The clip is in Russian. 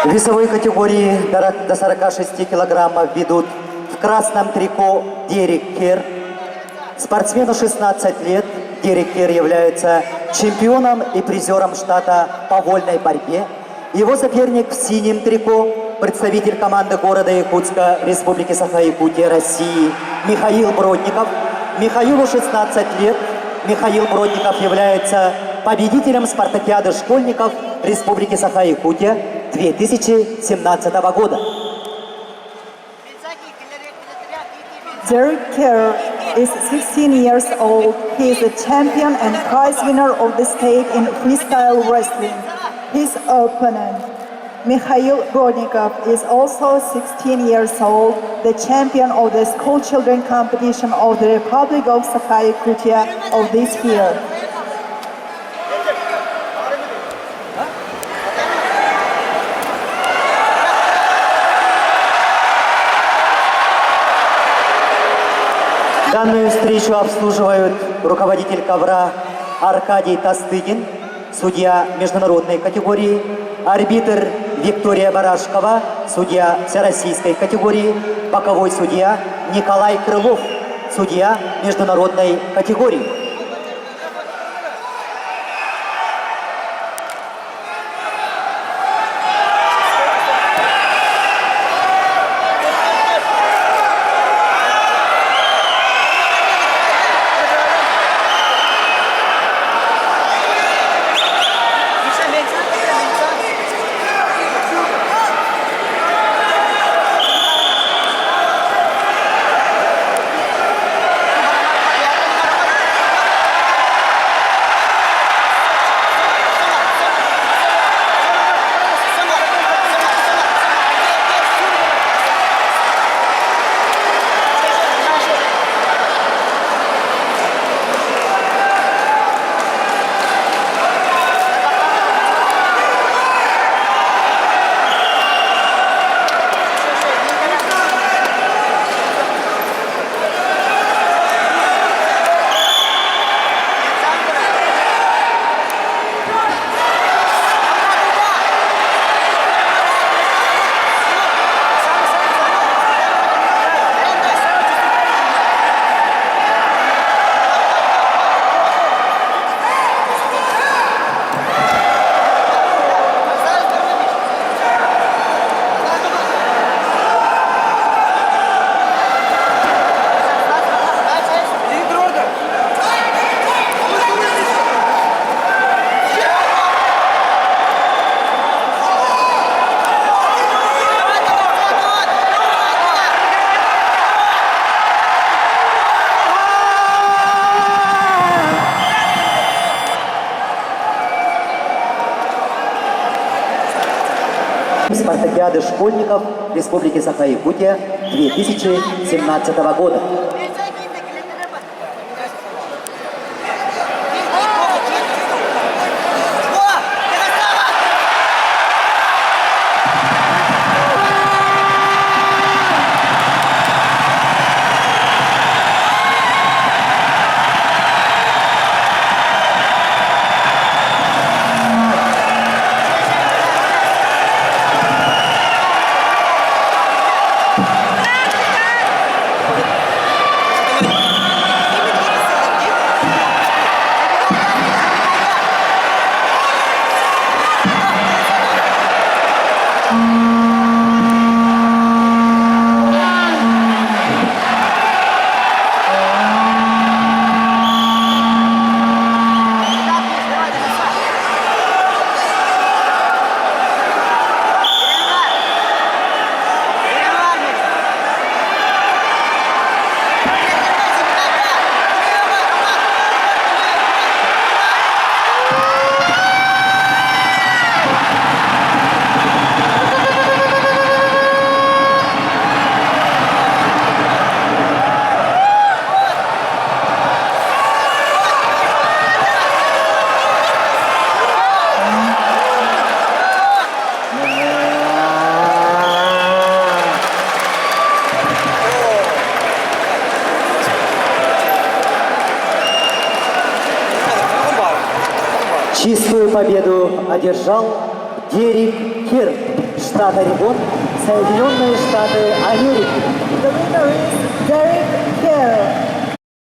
В весовой категории до 46 килограммов ведут в красном трико Дерек Кер. Спортсмену 16 лет. Дерек Кер является чемпионом и призером штата по вольной борьбе. Его соперник в синем трико, представитель команды города Якутска, Республики Саха-Якутия, России, Михаил Бродников. Михаилу 16 лет. Михаил Бродников является победителем спартакиады школьников Республики Саха-Якутия 2017 года. Derek Kerr is 16 years old. He is a champion and prize winner of the state in freestyle wrestling. His opponent, Mikhail Brodnikov, is also 16 years old, the champion of the school children competition of the Republic of Sakai-Yakutia of this year. Данную встречу обслуживают руководитель ковра Аркадий Тастыгин, судья международной категории, арбитр Виктория Барашкова, судья всероссийской категории, боковой судья Николай Крылов, судья международной категории. Спартакиады школьников Республики Саха-Якутия 2017 года. Чистую победу одержал Дерек Кир, штат Орегон, Соединенные Штаты Америки. The winner is Derek Kerr,